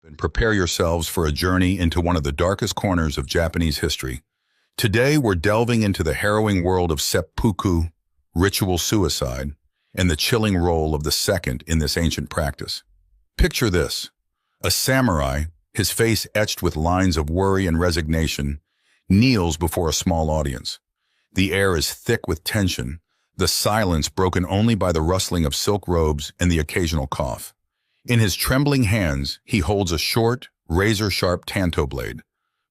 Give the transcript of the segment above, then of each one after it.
and prepare yourselves for a journey into one of the darkest corners of Japanese history. Today, we're delving into the harrowing world of seppuku, ritual suicide, and the chilling role of the second in this ancient practice. Picture this: a samurai, his face etched with lines of worry and resignation, kneels before a small audience. The air is thick with tension, the silence broken only by the rustling of silk robes and the occasional cough. In his trembling hands, he holds a short, razor-sharp tanto blade.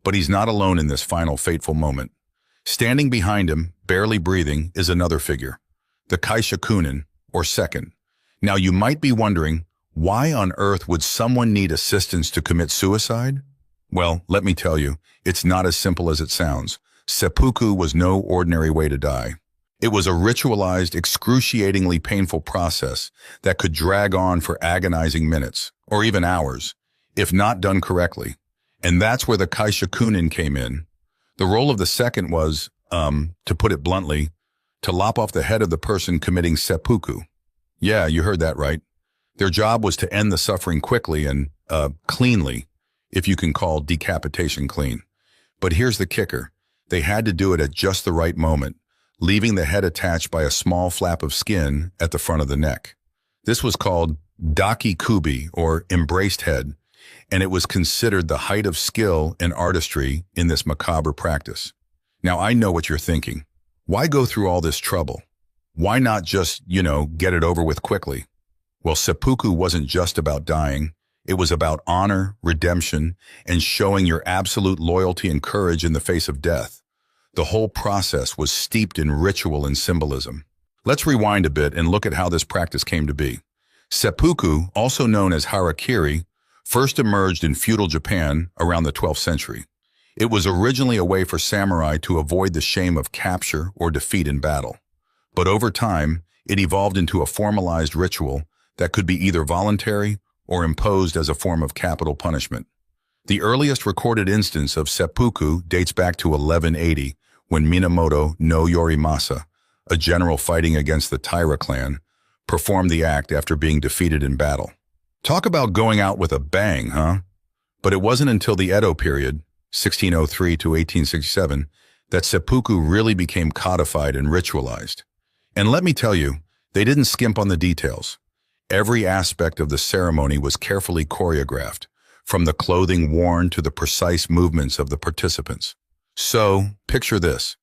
But he's not alone in this final fateful moment. Standing behind him, barely breathing, is another figure, the kaishakunin, or second. Now you might be wondering, why on earth would someone need assistance to commit suicide? Well, let me tell you, it's not as simple as it sounds. Seppuku was no ordinary way to die. It was a ritualized, excruciatingly painful process that could drag on for agonizing minutes, or even hours, if not done correctly. And that's where the kaishakunin came in. The role of the second was, to put it bluntly, to lop off the head of the person committing seppuku. Yeah, you heard that right. Their job was to end the suffering quickly and, cleanly, if you can call decapitation clean. But here's the kicker. They had to do it at just the right moment, leaving the head attached by a small flap of skin at the front of the neck. This was called daki kubi, or embraced head, and it was considered the height of skill and artistry in this macabre practice. Now I know what you're thinking. Why go through all this trouble? Why not just, get it over with quickly? Well, seppuku wasn't just about dying. It was about honor, redemption, and showing your absolute loyalty and courage in the face of death. The whole process was steeped in ritual and symbolism. Let's rewind a bit and look at how this practice came to be. Seppuku, also known as harakiri, first emerged in feudal Japan around the 12th century. It was originally a way for samurai to avoid the shame of capture or defeat in battle. But over time, it evolved into a formalized ritual that could be either voluntary or imposed as a form of capital punishment. The earliest recorded instance of seppuku dates back to 1180, when Minamoto no Yorimasa, a general fighting against the Taira clan, performed the act after being defeated in battle. Talk about going out with a bang, huh? But it wasn't until the Edo period, 1603 to 1867, that seppuku really became codified and ritualized. And let me tell you, they didn't skimp on the details. Every aspect of the ceremony was carefully choreographed, from the clothing worn to the precise movements of the participants. So, picture this.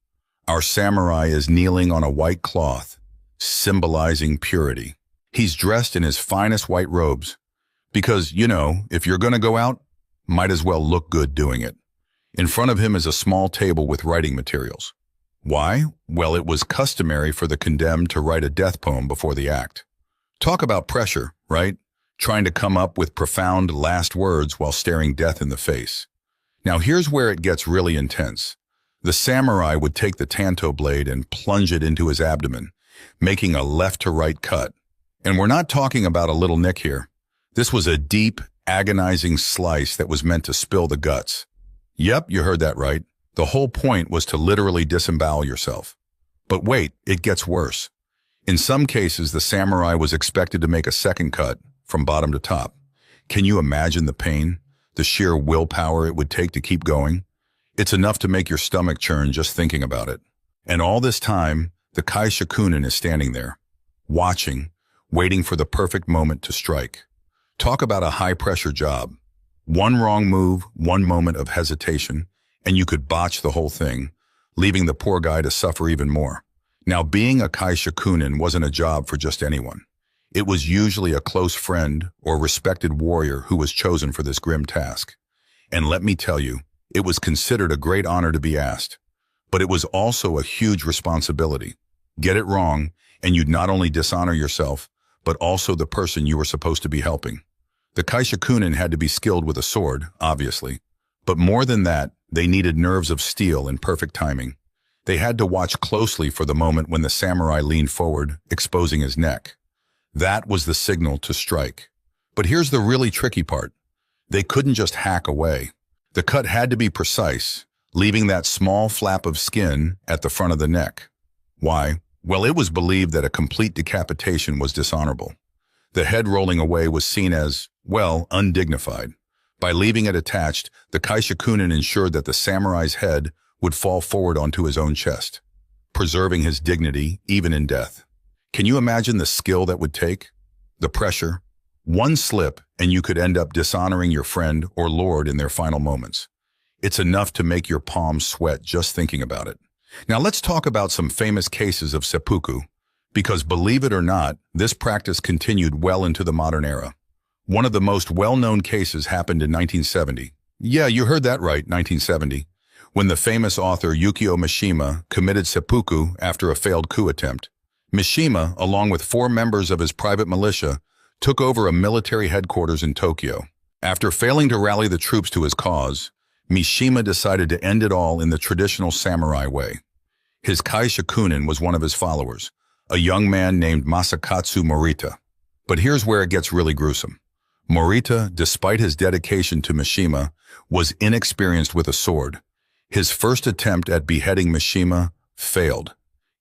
Our samurai is kneeling on a white cloth, symbolizing purity. He's dressed in his finest white robes, because, if you're gonna go out, might as well look good doing it. In front of him is a small table with writing materials. Why? Well, it was customary for the condemned to write a death poem before the act. Talk about pressure, right? Trying to come up with profound last words while staring death in the face. Now here's where it gets really intense. The samurai would take the tanto blade and plunge it into his abdomen, making a left-to-right cut. And we're not talking about a little nick here. This was a deep, agonizing slice that was meant to spill the guts. Yep, you heard that right. The whole point was to literally disembowel yourself. But wait, it gets worse. In some cases, the samurai was expected to make a second cut, from bottom to top. Can you imagine the pain, the sheer willpower it would take to keep going? It's enough to make your stomach churn just thinking about it. And all this time, the kaishakunin is standing there, watching, waiting for the perfect moment to strike. Talk about a high-pressure job. One wrong move, one moment of hesitation, and you could botch the whole thing, leaving the poor guy to suffer even more. Now, being a kaishakunin wasn't a job for just anyone. It was usually a close friend or respected warrior who was chosen for this grim task. And let me tell you, it was considered a great honor to be asked. But it was also a huge responsibility. Get it wrong, and you'd not only dishonor yourself, but also the person you were supposed to be helping. The kaishakunin had to be skilled with a sword, obviously. But more than that, they needed nerves of steel and perfect timing. They had to watch closely for the moment when the samurai leaned forward, exposing his neck. That was the signal to strike. But here's the really tricky part. They couldn't just hack away. The cut had to be precise, leaving that small flap of skin at the front of the neck. Why? Well, it was believed that a complete decapitation was dishonorable. The head rolling away was seen as, well, undignified. By leaving it attached, the kaishakunin ensured that the samurai's head would fall forward onto his own chest, preserving his dignity even in death. Can you imagine the skill that would take? The pressure? One slip and you could end up dishonoring your friend or lord in their final moments. It's enough to make your palms sweat just thinking about it. Now let's talk about some famous cases of seppuku, because believe it or not, this practice continued well into the modern era. One of the most well-known cases happened in 1970. Yeah, you heard that right, 1970, when the famous author Yukio Mishima committed seppuku after a failed coup attempt. Mishima, along with 4 members of his private militia, took over a military headquarters in Tokyo. After failing to rally the troops to his cause, Mishima decided to end it all in the traditional samurai way. His kaishakunin was one of his followers, a young man named Masakatsu Morita. But here's where it gets really gruesome. Morita, despite his dedication to Mishima, was inexperienced with a sword. His first attempt at beheading Mishima failed.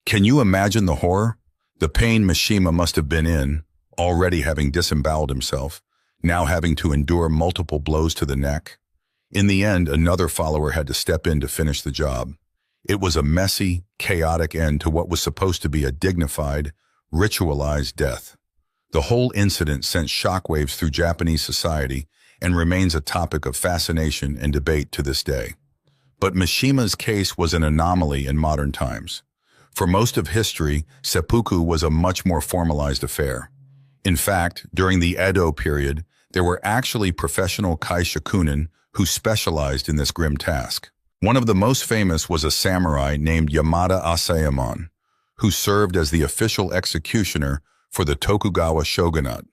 Can you imagine the horror? The pain Mishima must have been in, already having disemboweled himself, now having to endure multiple blows to the neck. In the end, another follower had to step in to finish the job. It was a messy, chaotic end to what was supposed to be a dignified, ritualized death. The whole incident sent shockwaves through Japanese society and remains a topic of fascination and debate to this day. But Mishima's case was an anomaly in modern times. For most of history, seppuku was a much more formalized affair. In fact, during the Edo period, there were actually professional kaishakunin who specialized in this grim task. One of the most famous was a samurai named Yamada Asayamon, who served as the official executioner for the Tokugawa shogunate.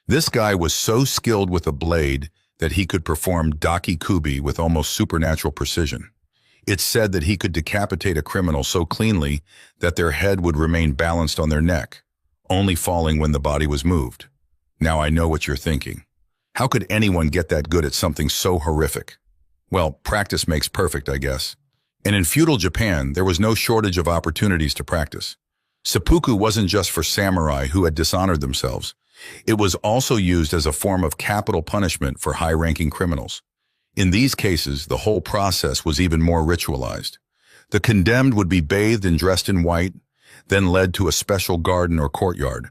This guy was so skilled with a blade that he could perform daki-kubi with almost supernatural precision. It's said that he could decapitate a criminal so cleanly that their head would remain balanced on their neck, only falling when the body was moved. Now I know what you're thinking. How could anyone get that good at something so horrific? Well, practice makes perfect, I guess. And in feudal Japan, there was no shortage of opportunities to practice. Seppuku wasn't just for samurai who had dishonored themselves. It was also used as a form of capital punishment for high-ranking criminals. In these cases, the whole process was even more ritualized. The condemned would be bathed and dressed in white, then led to a special garden or courtyard.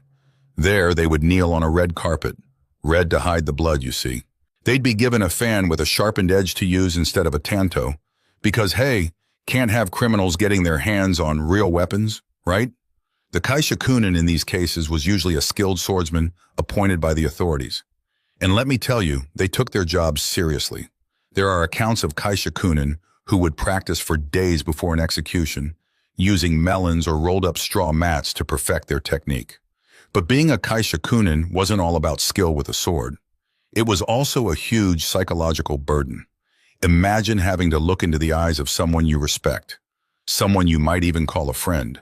There, they would kneel on a red carpet, red to hide the blood, you see. They'd be given a fan with a sharpened edge to use instead of a tanto, because, hey, can't have criminals getting their hands on real weapons, right? The kaishakunin in these cases was usually a skilled swordsman appointed by the authorities. And let me tell you, they took their jobs seriously. There are accounts of kaishakunin who would practice for days before an execution, using melons or rolled-up straw mats to perfect their technique. But being a kaishakunin wasn't all about skill with a sword. It was also a huge psychological burden. Imagine having to look into the eyes of someone you respect, someone you might even call a friend,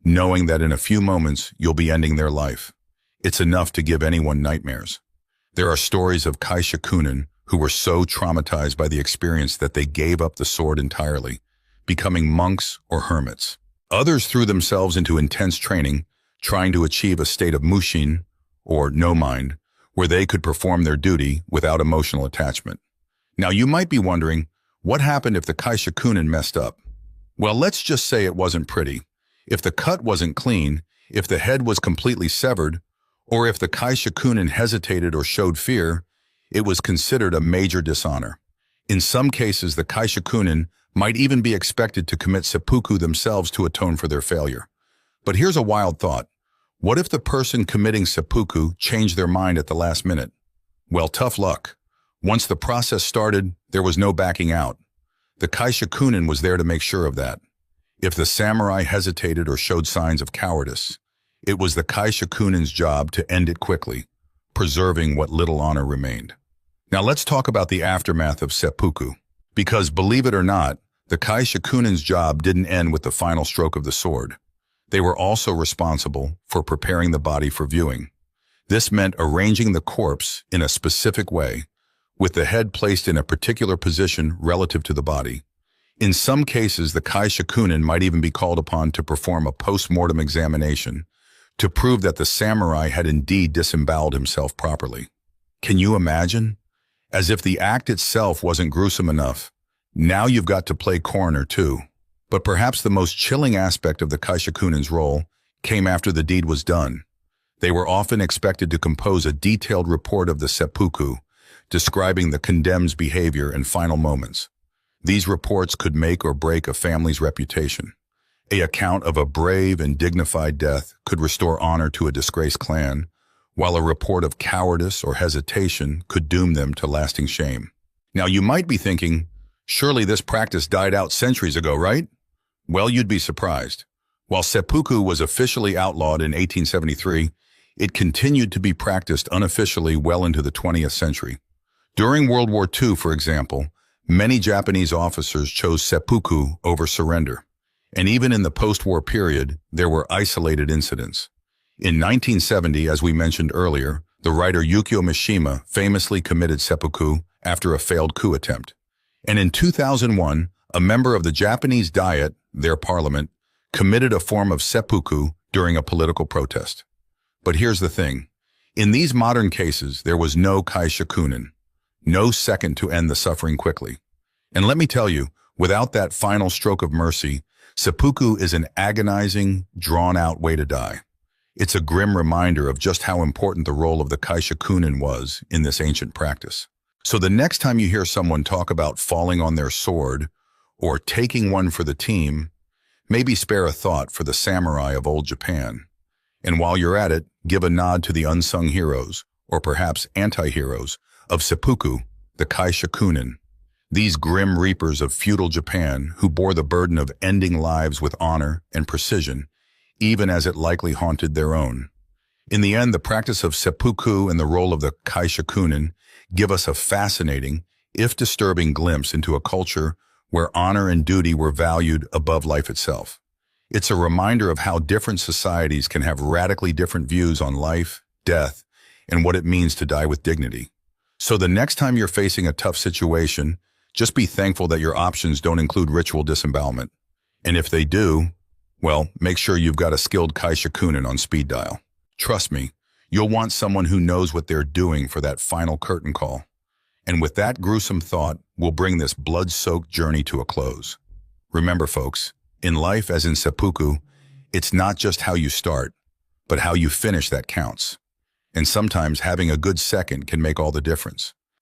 knowing that in a few moments you'll be ending their life. It's enough to give anyone nightmares. There are stories of kaishakunin who were so traumatized by the experience that they gave up the sword entirely, becoming monks or hermits. Others threw themselves into intense training, trying to achieve a state of mushin, or no mind, where they could perform their duty without emotional attachment. Now you might be wondering, what happened if the kaishakunin messed up? Well, let's just say it wasn't pretty. If the cut wasn't clean, if the head was completely severed, or if the kaishakunin hesitated or showed fear, it was considered a major dishonor. In some cases, the kaishakunin might even be expected to commit seppuku themselves to atone for their failure. But here's a wild thought. What if the person committing seppuku changed their mind at the last minute? Well, tough luck. Once the process started, there was no backing out. The kaishakunin was there to make sure of that. If the samurai hesitated or showed signs of cowardice, it was the kaishakunin's job to end it quickly, preserving what little honor remained. Now let's talk about the aftermath of seppuku. Because believe it or not, the kaishakunin's job didn't end with the final stroke of the sword. They were also responsible for preparing the body for viewing. This meant arranging the corpse in a specific way, with the head placed in a particular position relative to the body. In some cases, the kaishakunin might even be called upon to perform a post-mortem examination to prove that the samurai had indeed disemboweled himself properly. Can you imagine? As if the act itself wasn't gruesome enough, now you've got to play coroner too. But perhaps the most chilling aspect of the kaishakunin's role came after the deed was done. They were often expected to compose a detailed report of the seppuku, describing the condemned's behavior and final moments. These reports could make or break a family's reputation. An account of a brave and dignified death could restore honor to a disgraced clan, while a report of cowardice or hesitation could doom them to lasting shame. Now you might be thinking, surely this practice died out centuries ago, right? Well, you'd be surprised. While seppuku was officially outlawed in 1873, it continued to be practiced unofficially well into the 20th century. During World War II, for example, many Japanese officers chose seppuku over surrender. And even in the post-war period, there were isolated incidents. In 1970, as we mentioned earlier, the writer Yukio Mishima famously committed seppuku after a failed coup attempt. And in 2001, a member of the Japanese Diet, their parliament, committed a form of seppuku during a political protest. But here's the thing. In these modern cases, there was no kaishakunin, no second to end the suffering quickly. And let me tell you, without that final stroke of mercy, seppuku is an agonizing, drawn-out way to die. It's a grim reminder of just how important the role of the kaishakunin was in this ancient practice. So the next time you hear someone talk about falling on their sword or taking one for the team, maybe spare a thought for the samurai of old Japan. And while you're at it, give a nod to the unsung heroes, or perhaps anti-heroes, of seppuku, the kaishakunin. These grim reapers of feudal Japan who bore the burden of ending lives with honor and precision, even as it likely haunted their own. In the end, the practice of seppuku and the role of the kaishakunin give us a fascinating, if disturbing, glimpse into a culture where honor and duty were valued above life itself. It's a reminder of how different societies can have radically different views on life, death, and what it means to die with dignity. So the next time you're facing a tough situation, just be thankful that your options don't include ritual disembowelment. And if they do, well, make sure you've got a skilled kaishakunin on speed dial. Trust me, you'll want someone who knows what they're doing for that final curtain call. And with that gruesome thought, we'll bring this blood-soaked journey to a close. Remember, folks, in life as in seppuku, it's not just how you start, but how you finish that counts. And sometimes having a good second can make all the difference.